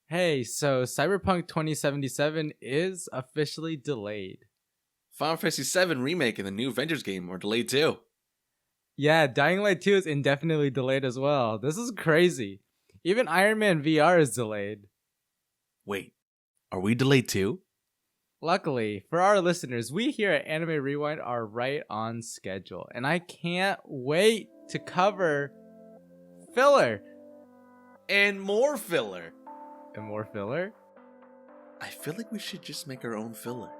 Hey, so Cyberpunk 2077 is officially delayed. Final Fantasy VII Remake and the new Avengers game are delayed too. Yeah, Dying Light 2 is indefinitely delayed as well. This is crazy. Even Iron Man VR is delayed. Wait, are we delayed too? Luckily, for our listeners, we here at Anime Rewind are right on schedule, and I can't wait to cover filler. And more filler. And more filler? I feel like we should just make our own filler.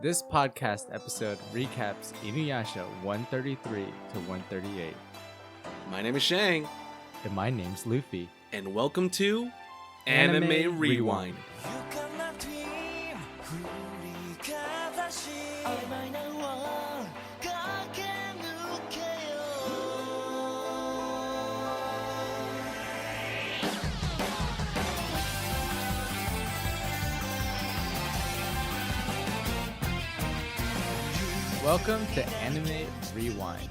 This podcast episode recaps InuYasha 133 to 138. My name is Shang. And my name's Luffy. And welcome to Anime Rewind. Welcome to Anime Rewind.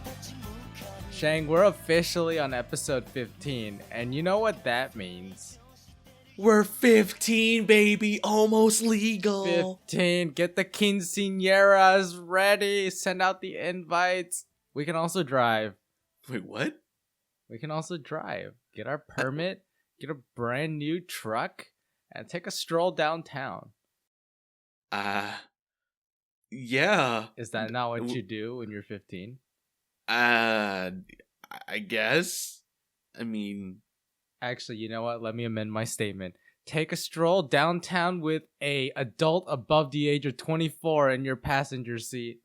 Shang, we're officially on episode 15, and you know what that means. We're 15, baby, almost legal. 15, get the quinceañeras ready, send out the invites. We can also drive. Wait, what? We can also drive. Get our permit, get a brand new truck, and take a stroll downtown. Yeah. Is that not what you do when you're 15? I guess. I mean... Actually, you know what? Let me amend my statement. Take a stroll downtown with a adult above the age of 24 in your passenger seat.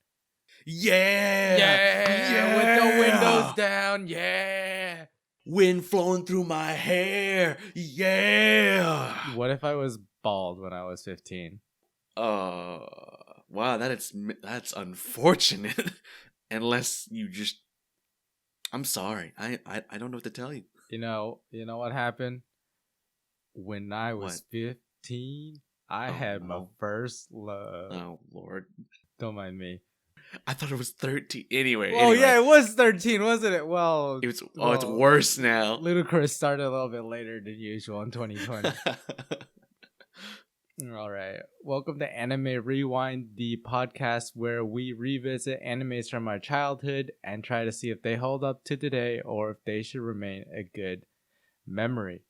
Yeah! With the windows down, yeah! Wind flowing through my hair, yeah! What if I was bald when I was 15? Wow, that's unfortunate. Unless you just... I'm sorry. I don't know what to tell you. You know what happened? When I was 15, I had my first love. Oh, Lord. Don't mind me. I thought it was 13. Anyway. Oh, yeah, it was 13, wasn't it? Well, it's worse now. Ludacris started a little bit later than usual in 2020. All right. Welcome to Anime Rewind, the podcast where we revisit animes from our childhood and try to see if they hold up to today or if they should remain a good memory.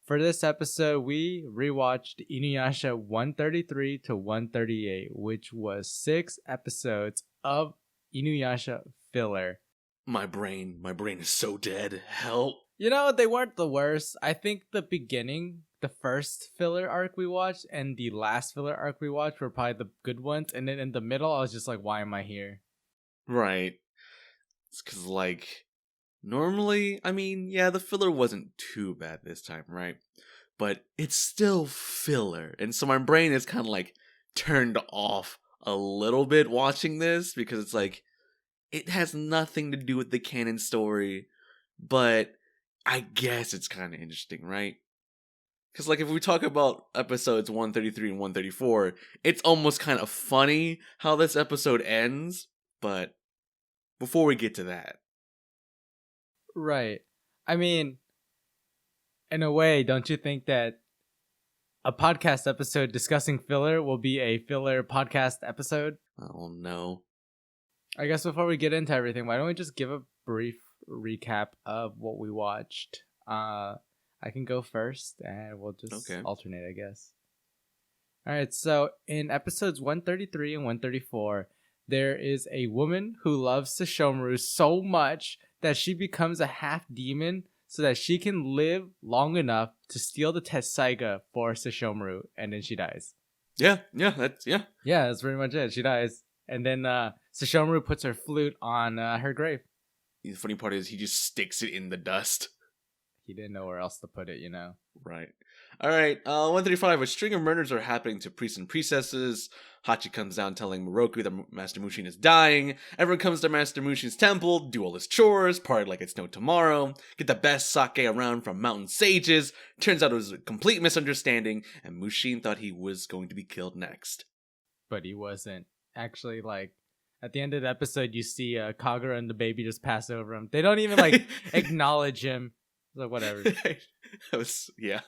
For this episode, we rewatched InuYasha 133 to 138, which was 6 episodes of InuYasha filler. My brain is so dead. Help. You know, they weren't the worst. I think the beginning, the first filler arc we watched, and the last filler arc we watched were probably the good ones. And then in the middle, I was just like, why am I here? Right. It's because, normally, I mean, yeah, the filler wasn't too bad this time, right? But it's still filler. And so my brain is kind of, turned off a little bit watching this because it's it has nothing to do with the canon story, but I guess it's kind of interesting, right? Because, if we talk about episodes 133 and 134, it's almost kind of funny how this episode ends, but before we get to that. Right. I mean, in a way, don't you think that a podcast episode discussing filler will be a filler podcast episode? Oh, no. I guess before we get into everything, why don't we just give a brief recap of what we watched? I can go first, and we'll just alternate, I guess. All right, so in episodes 133 and 134, there is a woman who loves Sesshomaru so much that she becomes a half-demon so that she can live long enough to steal the Tessaiga for Sesshomaru, and then she dies. Yeah, Yeah, that's pretty much it. She dies. And then Sesshomaru puts her flute on her grave. The funny part is he just sticks it in the dust. He didn't know where else to put it, you know? Right. All right, 135. A string of murders are happening to priests and priestesses. Hachi comes down telling Moroku that Master Mushin is dying. Everyone comes to Master Mushin's temple, do all his chores, party like it's no tomorrow, get the best sake around from mountain sages. Turns out it was a complete misunderstanding, and Mushin thought he was going to be killed next. But he wasn't. Actually, at the end of the episode, you see Kagura and the baby just pass over him. They don't even, acknowledge him. Whatever. Yeah.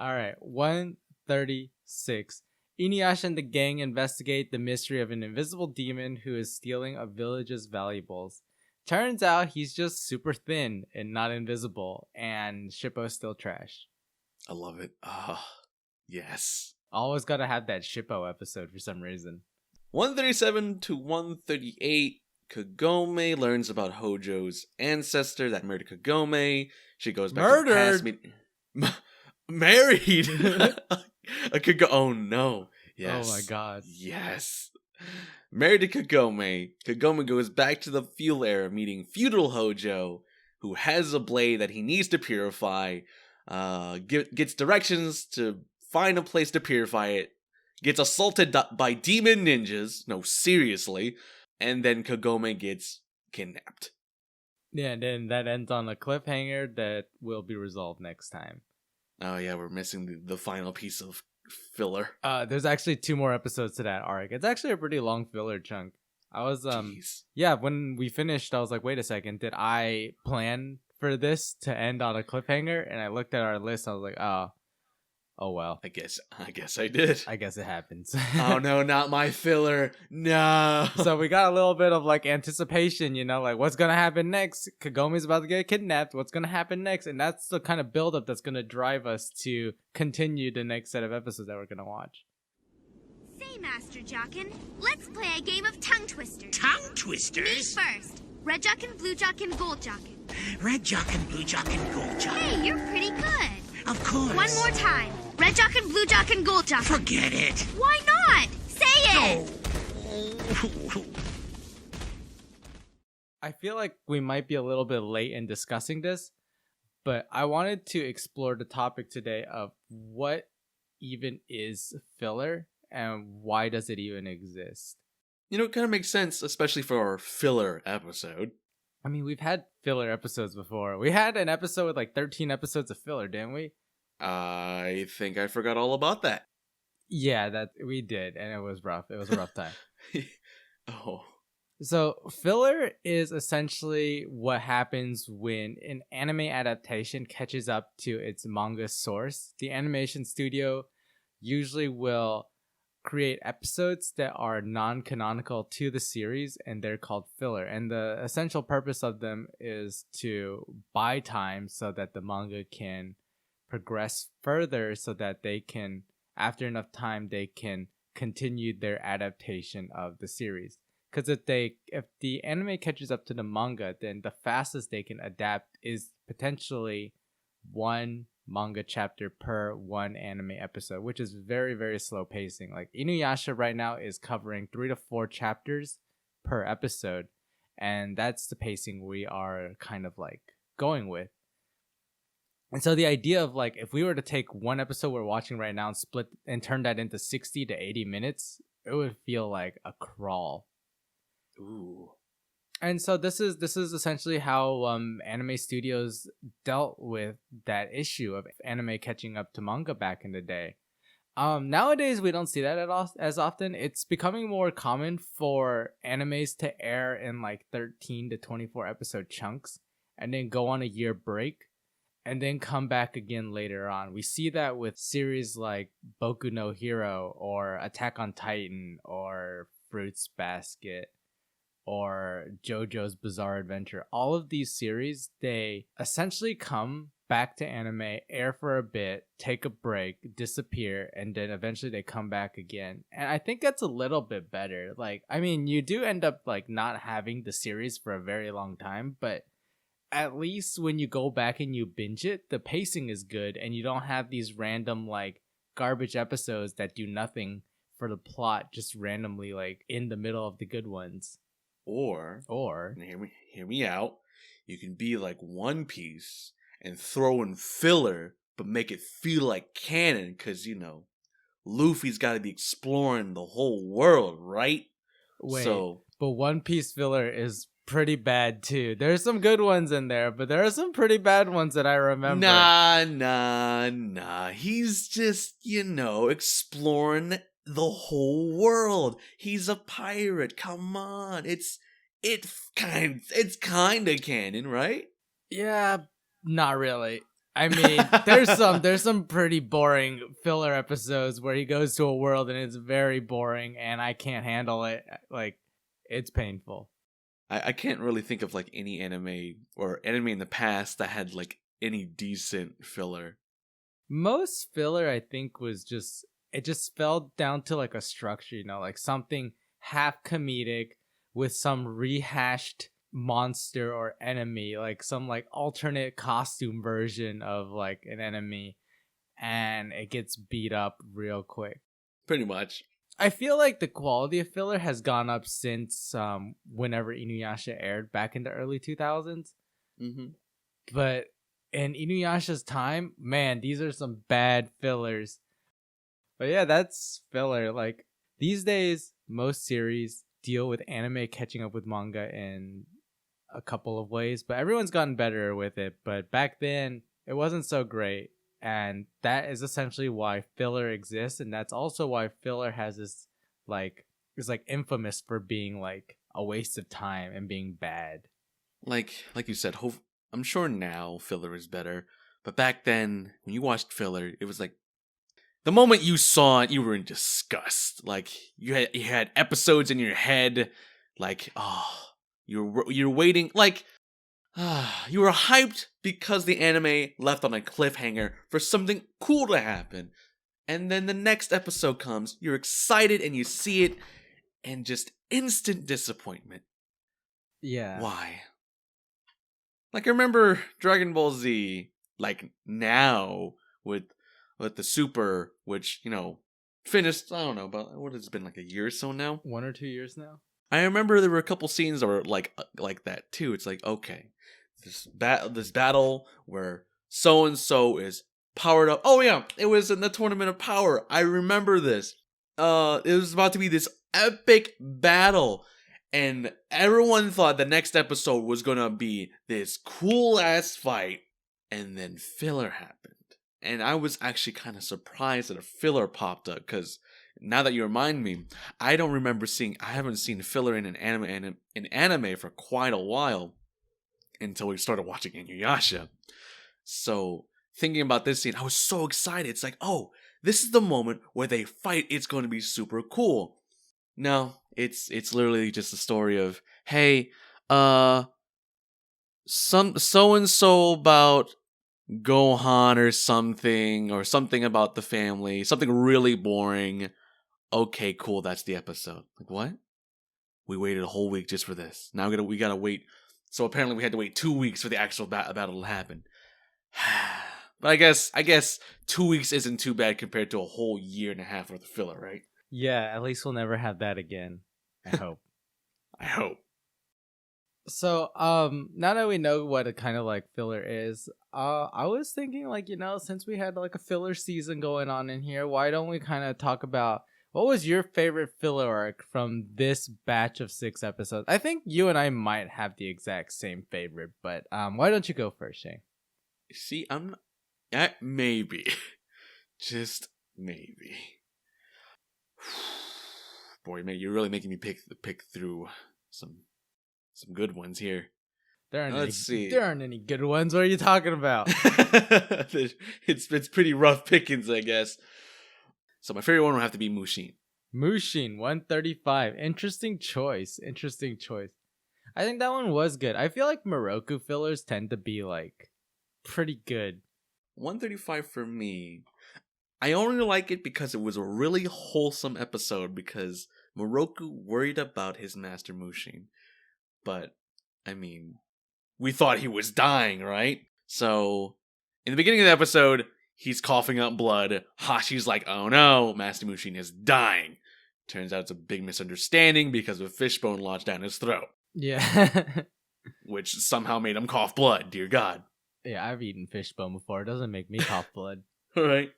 All right, 136. InuYasha and the gang investigate the mystery of an invisible demon who is stealing a village's valuables. Turns out he's just super thin and not invisible, and Shippo's still trash. I love it. Yes. Always gotta have that Shippo episode for some reason. 137 to 138. Kagome learns about Hojo's ancestor that murdered Kagome. She goes back to the past. Married. Oh no. Yes. Oh my god. Yes. Married to Kagome. Kagome goes back to the feudal era, meeting feudal Hojo, who has a blade that he needs to purify. Gets directions to find a place to purify it. Gets assaulted by demon ninjas. No, seriously. And then Kagome gets kidnapped. Yeah, and then that ends on a cliffhanger that will be resolved next time. Oh yeah, we're missing the final piece of filler. There's actually 2 more episodes to that arc. It's actually a pretty long filler chunk. I was Jeez. Yeah, when we finished, I was like, wait a second, did I plan for this to end on a cliffhanger? And I looked at our list, I was like, oh well. I guess I did. I guess it happens. Oh no, not my filler. No. So we got a little bit of like anticipation, like what's gonna happen next? Kagome's about to get kidnapped. What's gonna happen next? And that's the kind of buildup that's gonna drive us to continue the next set of episodes that we're gonna watch. Say, Master Jockin, let's play a game of tongue twisters. Tongue twisters? Me first. Red Jockin, Blue Jockin, Gold Jockin. Red Jockin, Blue Jockin, Gold Jockin. Hey, you're pretty good. Of course. One more time. Red Jockin, Blue Jockin, Gold Jockin. Forget it. Why not? Say it! No. I feel like we might be a little bit late in discussing this, but I wanted to explore the topic today of what even is filler and why does it even exist? It kind of makes sense, especially for our filler episode. I mean, we've had filler episodes before. We had an episode with like 13 episodes of filler, didn't we? I think I forgot all about that. Yeah, that we did, and it was rough. It was a rough time. Oh. So, filler is essentially what happens when an anime adaptation catches up to its manga source. The animation studio usually will create episodes that are non-canonical to the series, and they're called filler. And the essential purpose of them is to buy time so that the manga can progress further, so that they can, after enough time, they can continue their adaptation of the series. Because if the anime catches up to the manga, then the fastest they can adapt is potentially 1 manga chapter per 1 anime episode, which is very, very slow pacing. Like InuYasha right now is covering 3 to 4 chapters per episode, and that's the pacing we are kind of like going with. And so the idea of like, if we were to take 1 episode we're watching right now and split and turn that into 60 to 80 minutes, it would feel like a crawl. Ooh. And so this is essentially how anime studios dealt with that issue of anime catching up to manga back in the day. Nowadays we don't see that as often. It's becoming more common for animes to air in like 13 to 24 episode chunks and then go on a year break and then come back again later on. We see that with series like Boku no Hero or Attack on Titan or Fruits Basket or JoJo's Bizarre Adventure. All of these series, they essentially come back to anime, air for a bit, take a break, disappear, and then eventually they come back again. And I think that's a little bit better. Like, I mean, you do end up like not having the series for a very long time, but at least when you go back and you binge it, the pacing is good and you don't have these random like garbage episodes that do nothing for the plot just randomly like in the middle of the good ones. Or hear me out. You can be like One Piece and throw in filler, but make it feel like canon, because Luffy's got to be exploring the whole world, right? Wait, but One Piece filler is pretty bad too. There's some good ones in there, but there are some pretty bad ones that I remember. Nah. He's just, exploring the whole world. He's a pirate. Come on. It's kind of canon, right? Yeah, not really. I mean, there's some pretty boring filler episodes where he goes to a world and it's very boring and I can't handle it. Like, it's painful. I can't really think of like any anime or anime in the past that had like any decent filler. Most filler, I think, was it just fell down to like a structure, like something half comedic with some rehashed monster or enemy, like some like alternate costume version of like an enemy, and it gets beat up real quick. Pretty much. I feel like the quality of filler has gone up since whenever InuYasha aired back in the early 2000s. Mm-hmm. But in InuYasha's time, man, these are some bad fillers. But yeah, that's filler. Like, these days, most series deal with anime catching up with manga in a couple of ways, but everyone's gotten better with it. But back then, it wasn't so great. And that is essentially why filler exists, and that's also why filler has this is infamous for being like a waste of time and being bad. Like you said, I'm sure now filler is better, but back then when you watched filler, it was like the moment you saw it, you were in disgust. Like you had episodes in your head, like you're waiting like. You were hyped because the anime left on a cliffhanger for something cool to happen. And then the next episode comes, you're excited and you see it, and just instant disappointment. Yeah. Why? Like, I remember Dragon Ball Z, like, now, with the Super, which, finished, I don't know, about, what has it been, like a year or so now? 1 or 2 years now? I remember there were a couple scenes that were like that, too. It's like, okay. This battle where so and so is powered up. Oh yeah, it was in the Tournament of Power. I remember this. It was about to be this epic battle, and everyone thought the next episode was gonna be this cool ass fight, and then filler happened. And I was actually kind of surprised that a filler popped up, because now that you remind me, I haven't seen filler in an anime for quite a while. Until we started watching InuYasha. So, thinking about this scene, I was so excited. It's like, oh, this is the moment where they fight. It's going to be super cool. No, it's literally just a story of, hey, some so-and-so about Gohan or something about the family, something really boring. Okay, cool, that's the episode. Like, what? We waited a whole week just for this. Now we gotta wait. So apparently we had to wait 2 weeks for the actual battle to happen. But I guess 2 weeks isn't too bad compared to a whole year and a half worth of filler, right? Yeah, at least we'll never have that again. I hope. I hope. So, now that we know what a kind of like filler is, I was thinking like, since we had like a filler season going on in here, why don't we kind of talk about what was your favorite filler arc from this batch of 6 episodes? I think you and I might have the exact same favorite, but why don't you go first, Shane? See, maybe. Just maybe. Boy, man, you're really making me pick through some good ones here. There aren't any good ones. What are you talking about? It's pretty rough pickings, I guess. So my favorite one will have to be Mushin. Mushin, 135. Interesting choice. I think that one was good. I feel like Moroku fillers tend to be like pretty good. 135 for me. I only like it because it was a really wholesome episode because Moroku worried about his master Mushin. But, I mean, we thought he was dying, right? So, in the beginning of the episode, he's coughing up blood. Hashi's like, oh no, Master Mushin is dying. Turns out it's a big misunderstanding because of a fishbone lodged down his throat. Yeah. Which somehow made him cough blood, dear God. Yeah, I've eaten fishbone before. It doesn't make me cough blood. Alright.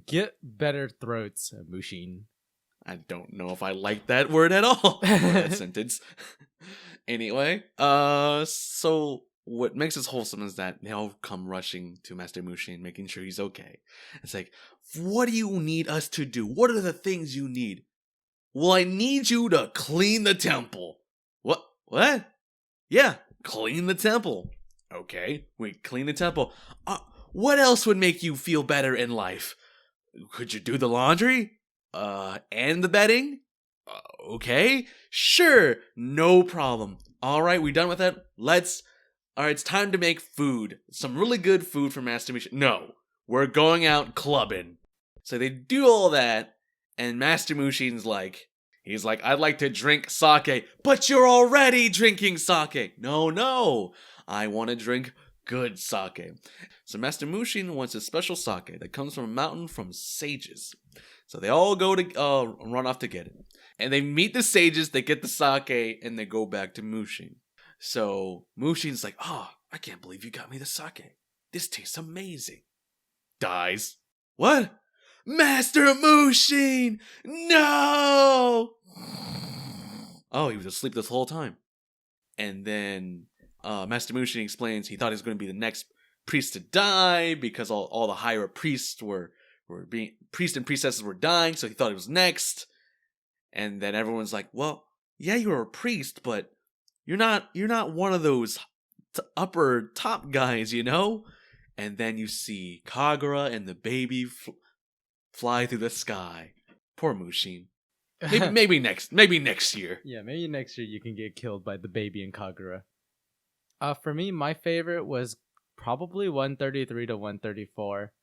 Get better throats, Mushin. I don't know if I like that word at all. That sentence. Anyway, so what makes this wholesome is that they all come rushing to Master Mushin, making sure he's okay. It's like, what do you need us to do? What are the things you need? Well, I need you to clean the temple. What? Yeah, clean the temple. Okay, we clean the temple. what else would make you feel better in life? Could you do the laundry? And the bedding? Okay, sure, no problem. All right, we done with that? All right, it's time to make food. Some really good food for Master Mushin. No, we're going out clubbing. So they do all that, and Master Mushin's he's like, I'd like to drink sake, but you're already drinking sake. No, I want to drink good sake. So Master Mushin wants a special sake that comes from a mountain from sages. So they all go to run off to get it. And they meet the sages, they get the sake, and they go back to Mushin. So Mushin's like, oh, I can't believe you got me the sake. This tastes amazing. Dies. What? Master Mushin! No! Oh, he was asleep this whole time. And then Master Mushin explains he thought he was going to be the next priest to die because all the higher priests priests and priestesses were dying, so he thought he was next. And then everyone's like, well, yeah, you're a priest, but you're not one of those upper top guys, you know? And then you see Kagura and the baby fly through the sky. Poor Mushin. Maybe next year. Yeah, maybe next year you can get killed by the baby and Kagura. For me, my favorite was probably 133 to 134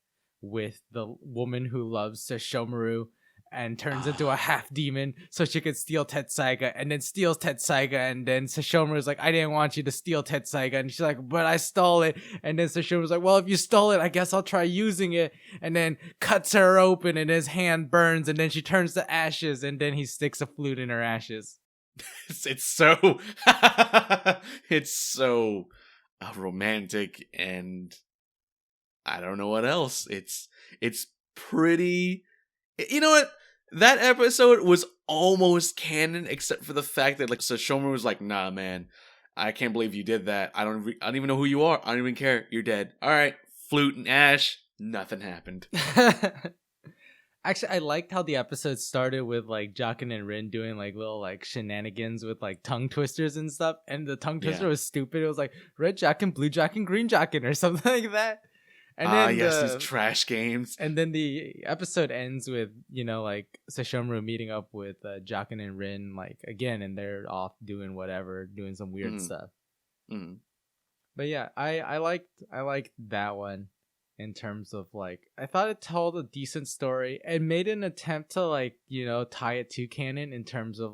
with the woman who loves Sesshomaru and turns into a half demon so she could steal Tetsaiga, and then steals Tetsaiga, and then Sesshomaru's like, I didn't want you to steal Tetsaiga, and she's like, but I stole it, and then Sesshomaru's like, well, if you stole it, I guess I'll try using it, and then cuts her open, and his hand burns, and then she turns to ashes, and then he sticks a flute in her ashes. It's so it's so romantic, and I don't know what else. It's pretty. You know what? That episode was almost canon, except for the fact that Sesshomaru was like, nah, man, I can't believe you did that. I don't even know who you are. I don't even care. You're dead. All right, flute and ash. Nothing happened. Actually, I liked how the episode started with Jokin and Rin doing little shenanigans with tongue twisters and stuff, and the tongue twister was stupid. It was like red Jokin, blue Jokin, green Jokin, or something like that. And then these trash games. And then the episode ends with Sesshomaru meeting up with Jokin and Rin again, and they're off doing whatever, doing some weird stuff. Mm. But yeah, I liked that one. In terms of I thought it told a decent story and made an attempt to tie it to canon in terms of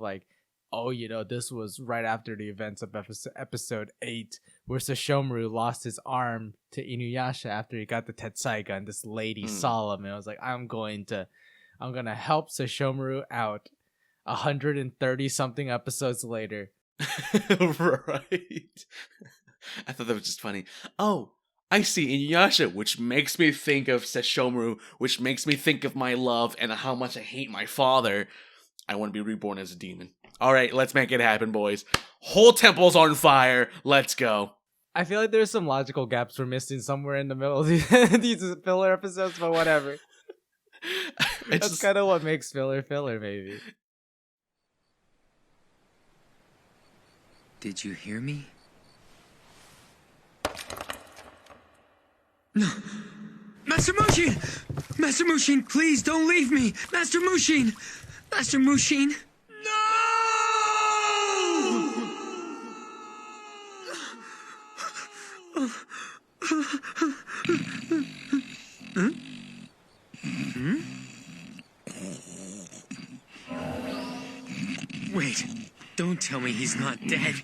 this was right after the events of episode 8 where Sesshomaru lost his arm to InuYasha after he got the Tetsaiga, and this lady saw him and I was like, I'm gonna help Sesshomaru out 130 something episodes later. Right. I thought that was just funny. Oh, I see InuYasha, which makes me think of Sesshomaru, which makes me think of my love and how much I hate my father. I want to be reborn as a demon. All right, let's make it happen, boys. Whole temple's on fire. Let's go. I feel like there's some logical gaps we're missing somewhere in the middle of these filler episodes, but whatever. That's kind of what makes filler, maybe. Did you hear me? No. Master Mushin! Master Mushin, please don't leave me! Master Mushin! Master Mushin! No! Huh? Hmm? Wait, don't tell me he's not dead.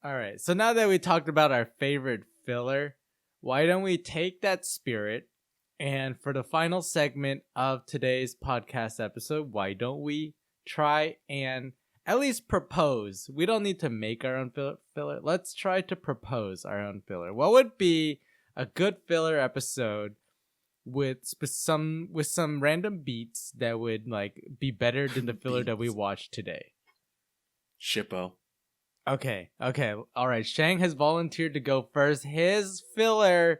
All right, so now that we talked about our favorite filler, why don't we take that spirit and for the final segment of today's podcast episode, why don't we try and at least propose? We don't need to make our own filler. Let's try to propose our own filler. What would be a good filler episode with some random beats that would be better than the filler that we watched today? Shippo. Okay. All right. Shang has volunteered to go first. His filler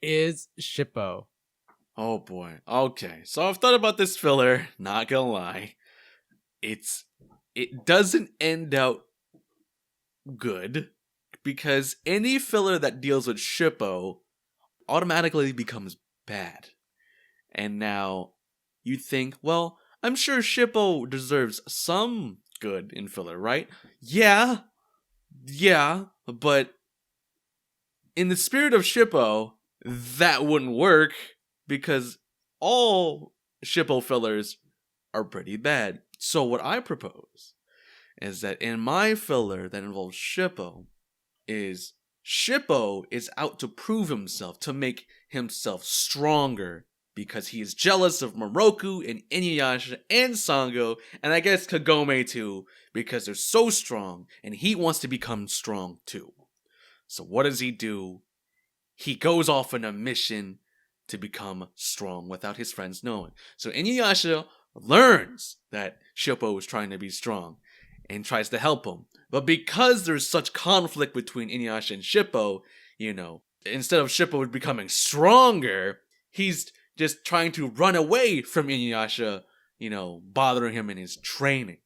is Shippo. Oh boy. Okay. So I've thought about this filler, not gonna lie. It doesn't end out good because any filler that deals with Shippo automatically becomes bad. And now you think, well, I'm sure Shippo deserves some good in filler, right? Yeah, but in the spirit of Shippo, that wouldn't work because all Shippo fillers are pretty bad. So what I propose is that in my filler that involves Shippo is out to prove himself, to make himself stronger because he is jealous of Moroku and InuYasha and Sango, and I guess Kagome too, because they're so strong and he wants to become strong too. So what does he do? He goes off on a mission to become strong without his friends knowing. So InuYasha learns that Shippo is trying to be strong and tries to help him. But because there's such conflict between InuYasha and Shippo, instead of Shippo becoming stronger, he's just trying to run away from InuYasha, bothering him in his training.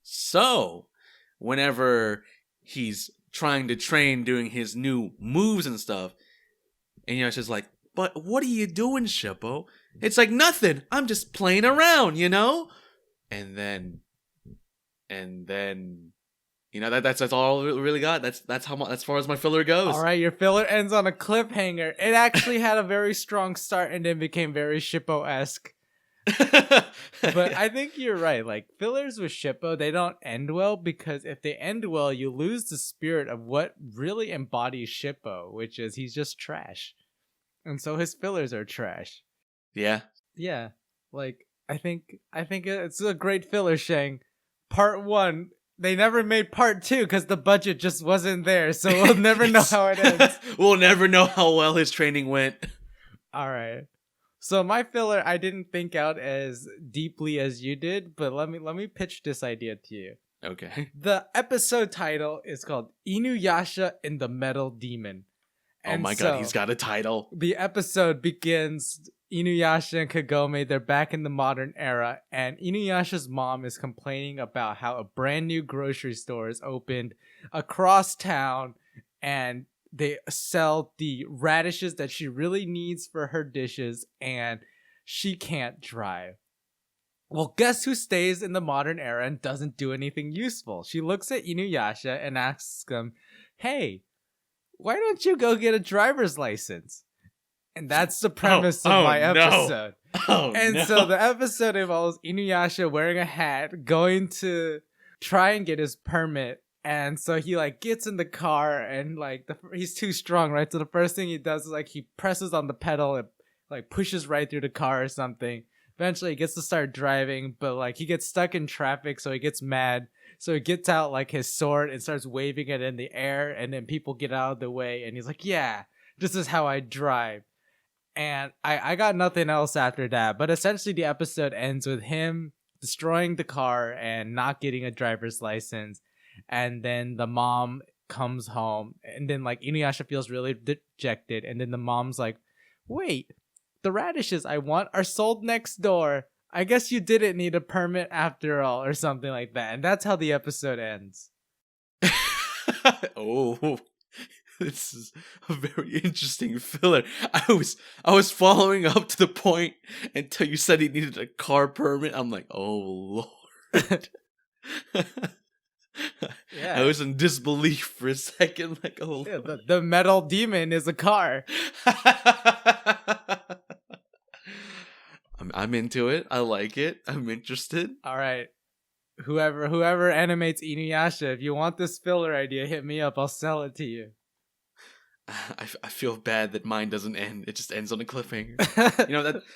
So, whenever he's trying to train doing his new moves and stuff, InuYasha's like, but what are you doing, Shippo? It's like, nothing. I'm just playing around, And then, that's all I really got. That's how much, as far as my filler goes. All right, your filler ends on a cliffhanger. It actually had a very strong start and then became very Shippo-esque. But I think you're right. Like, fillers with Shippo, they don't end well because if they end well, you lose the spirit of what really embodies Shippo, which is he's just trash. And so his fillers are trash. Yeah. Yeah. Like, I think it's a great filler, Shang. Part 1. They never made part 2 because the budget just wasn't there, so we'll never know how it ends. We'll never know how well his training went. All right. So my filler, I didn't think out as deeply as you did, but let me pitch this idea to you. Okay. The episode title is called InuYasha and the Metal Demon. And oh my god, he's got a title. The episode begins, InuYasha and Kagome, they're back in the modern era, and InuYasha's mom is complaining about how a brand new grocery store is opened across town, and they sell the radishes that she really needs for her dishes, and she can't drive. Well, guess who stays in the modern era and doesn't do anything useful? She looks at InuYasha and asks him, hey, why don't you go get a driver's license? And that's the premise of my episode. So the episode involves InuYasha wearing a hat, going to try and get his permit. And so he gets in the car and he's too strong, right? So the first thing he does is he presses on the pedal and pushes right through the car or something. Eventually he gets to start driving, but he gets stuck in traffic, so he gets mad. So he gets out his sword and starts waving it in the air, and then people get out of the way, and he's like, yeah, this is how I drive. And I got nothing else after that, but essentially the episode ends with him destroying the car and not getting a driver's license. And then the mom comes home, and then InuYasha feels really dejected, and then the mom's like, wait, the radishes I want are sold next door. I guess you didn't need a permit after all, or something like that. And that's how the episode ends. Oh, this is a very interesting filler. I was following up to the point until you said he needed a car permit. I'm like, oh Lord. Yeah. I was in disbelief for a second. Oh, yeah, the metal demon is a car. I'm into it. I like it. I'm interested. All right. Whoever animates InuYasha, if you want this filler idea, hit me up. I'll sell it to you. I feel bad that mine doesn't end. It just ends on a cliffhanger.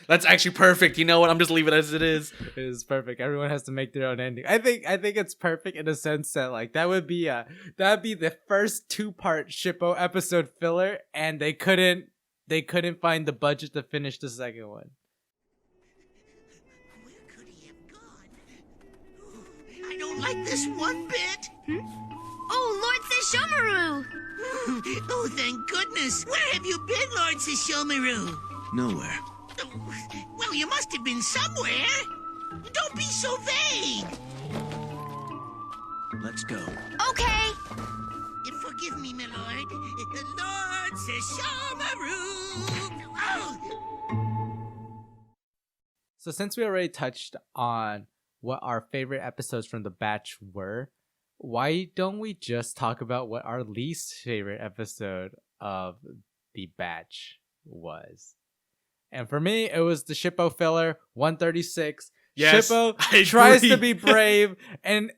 That's actually perfect. You know what? I'm just leaving it as it is. It is perfect. Everyone has to make their own ending. I think it's perfect in a sense that that would be the first 2-part Shippo episode filler, and they couldn't find the budget to finish the second one. Where could he have gone? I don't like this one bit. Oh, Lord Sesshomaru! Oh, thank goodness. Where have you been, Lord Sesshomaru? Nowhere. Well, you must have been somewhere. Don't be so vague. Let's go. Okay. Forgive me, my lord. Lord Sesshomaru! Oh! So since we already touched on what our favorite episodes from the batch were, why don't we just talk about what our least favorite episode of the batch was? And for me, it was the Shippo filler 136. Yes, Shippo tries to be brave and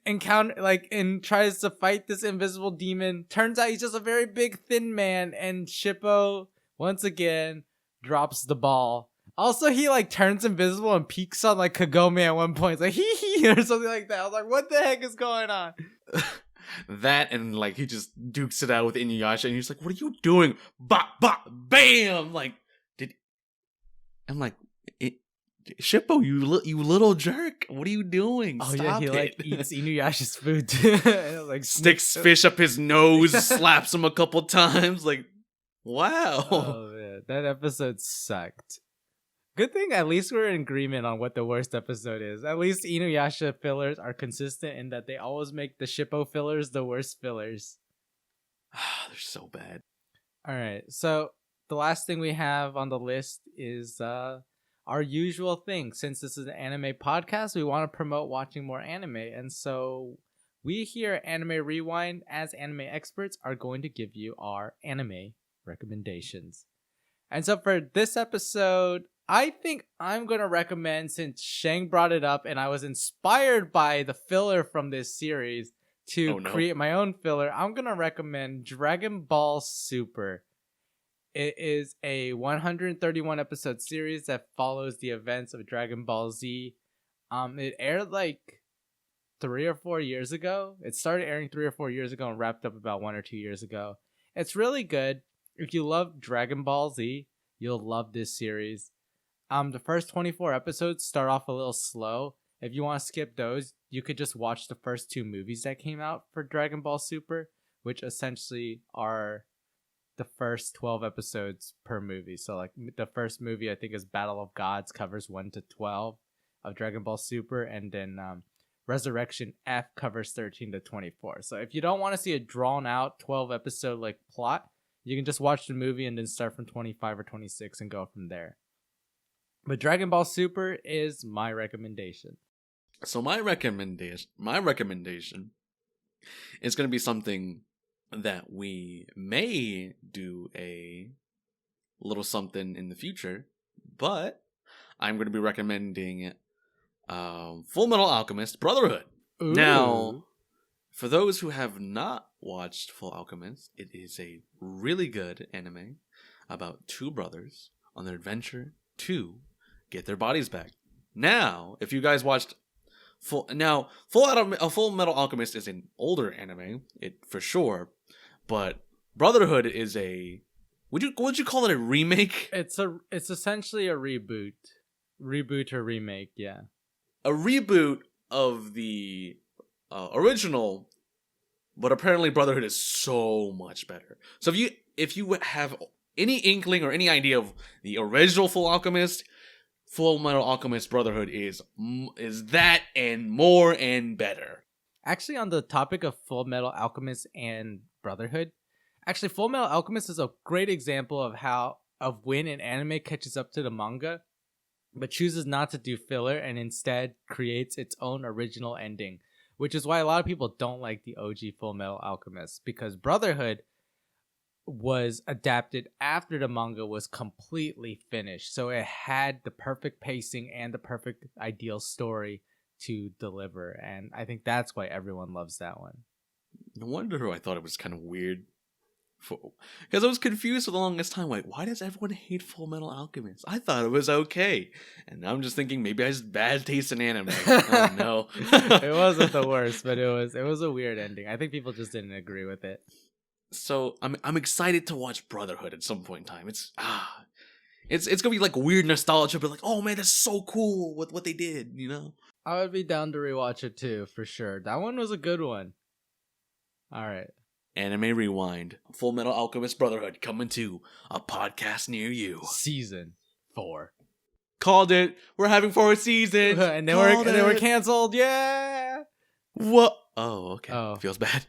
tries to fight this invisible demon. Turns out he's just a very big, thin man, and Shippo once again drops the ball. Also, he turns invisible and peeks on Kagome at one point. It's like hee hee or something like that. I was like, what the heck is going on? That and he just dukes it out with InuYasha, and he's like, "What are you doing?" Bop bop bam! I'm like, Shippo, you little jerk! What are you doing? Oh Stop yeah, it. he eats InuYasha's food too. Sticks fish up his nose, slaps him a couple times. Wow. Oh man, that episode sucked. Good thing at least we're in agreement on what the worst episode is. At least InuYasha fillers are consistent in that they always make the Shippo fillers the worst fillers. They're so bad. Alright, so the last thing we have on the list is our usual thing. Since this is an anime podcast, we want to promote watching more anime. And so we here at Anime Rewind, as anime experts, are going to give you our anime recommendations. And so for this episode, I think I'm going to recommend, since Shang brought it up and I was inspired by the filler from this series to create my own filler, I'm going to recommend Dragon Ball Super. It is a 131 episode series that follows the events of Dragon Ball Z. It aired 3 or 4 years ago. It started airing 3 or 4 years ago and wrapped up about 1 or 2 years ago. It's really good. If you love Dragon Ball Z, you'll love this series. The first 24 episodes start off a little slow. If you want to skip those, you could just watch the first 2 movies that came out for Dragon Ball Super, which essentially are the first 12 episodes per movie. So the first movie I think is Battle of Gods, covers 1 to 12 of Dragon Ball Super, and then Resurrection F covers 13 to 24. So if you don't want to see a drawn out 12 episode plot, you can just watch the movie and then start from 25 or 26 and go from there. But Dragon Ball Super is my recommendation. So my recommendation is going to be something that we may do a little something in the future, but I'm going to be recommending Full Metal Alchemist Brotherhood. Ooh. Now, for those who have not watched Full Alchemist, it is a really good anime about 2 brothers on their adventure to get their bodies back. Now, if you guys watched Full Metal Alchemist is an older anime, for sure, but Brotherhood is would you call it a remake? It's essentially a reboot or remake, yeah. A reboot of the original, but apparently Brotherhood is so much better. So if you have any inkling or any idea of the original Full Alchemist, Full Metal Alchemist Brotherhood is that and more and better. Actually, on the topic of Full Metal Alchemist and Brotherhood, Full Metal Alchemist is a great example of when an anime catches up to the manga, but chooses not to do filler and instead creates its own original ending, which is why a lot of people don't like the OG Full Metal Alchemist, because Brotherhood was adapted after the manga was completely finished, so it had the perfect pacing and the perfect ideal story to deliver, and I think that's why everyone loves that one. No wonder I thought it was kind of weird, because I was confused for the longest time. Why does everyone hate Full Metal Alchemist? I thought it was okay, and now I'm just thinking maybe I just bad taste in anime. Oh no, it wasn't the worst, but it was a weird ending. I think people just didn't agree with it. So I'm excited to watch Brotherhood at some point in time. It's gonna be weird nostalgia, but oh man, that's so cool with what they did, you know? I would be down to rewatch it too, for sure. That one was a good one. Alright. Anime Rewind. Full Metal Alchemist Brotherhood coming to a podcast near you. Season 4. Called it. We're having 4 seasons. and then we're canceled. Yeah. What? Oh, okay. Oh. Feels bad.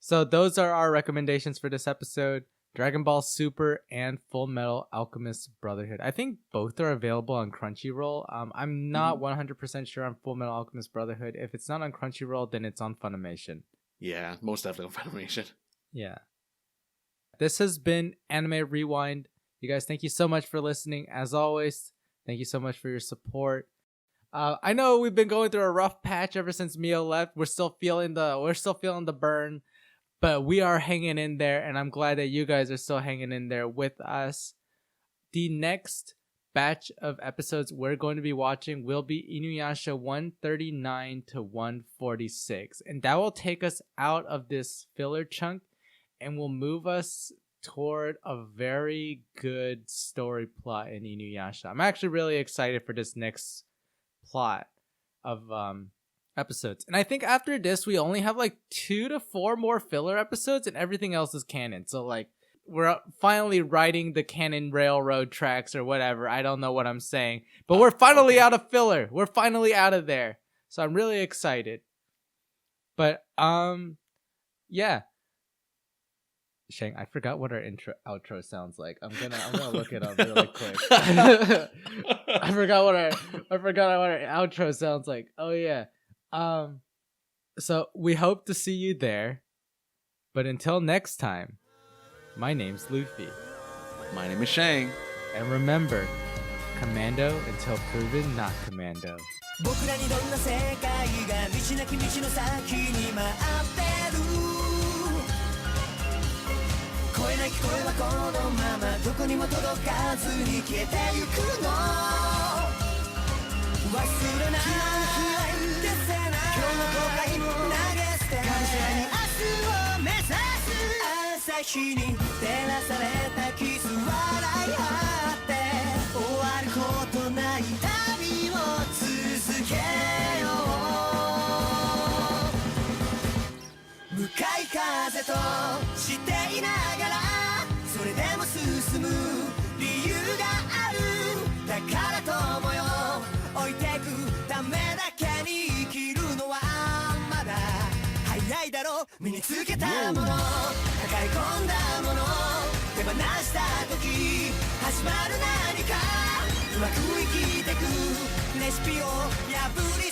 So those are our recommendations for this episode. Dragon Ball Super and Full Metal Alchemist Brotherhood. I think both are available on Crunchyroll. I'm not 100% sure on Full Metal Alchemist Brotherhood. If it's not on Crunchyroll, then it's on Funimation. Yeah, most definitely on Funimation. Yeah. This has been Anime Rewind. You guys, thank you so much for listening. As always, thank you so much for your support. I know we've been going through a rough patch ever since Mio left. We're still feeling the burn. But we are hanging in there, and I'm glad that you guys are still hanging in there with us. The next batch of episodes we're going to be watching will be InuYasha 139 to 146. And that will take us out of this filler chunk and will move us toward a very good story plot in InuYasha. I'm actually really excited for this next plot of episodes. And I think after this, we only have like 2 to 4 more filler episodes and everything else is canon. So like we're finally riding the canon railroad tracks or whatever. I don't know what I'm saying, but we're finally out of filler. We're finally out of there. So I'm really excited. But yeah. Shang, I forgot what our outro sounds like. I'm gonna look it up really quick. I forgot what our outro sounds like. Oh yeah. So we hope to see you there. But until next time, my name's Luffy. My name is Shang. And remember, commando until proven not commando. 僕らにどんな世界が道なき道の先に待ってる声なき声はこのままどこにも届かずに消えてゆくの忘れない消せない今日の後悔も投げ捨てがむしゃらに明日を目指す朝日に照らされたキス笑い合って終わることない旅を続けよう向かい風としていながらそれでも進む理由があるだから友よ置いてくためだけに生きるのはまだ早いだろう身につけたもの抱え込んだもの手放した時始まる何かうまく生きてくレシピを破り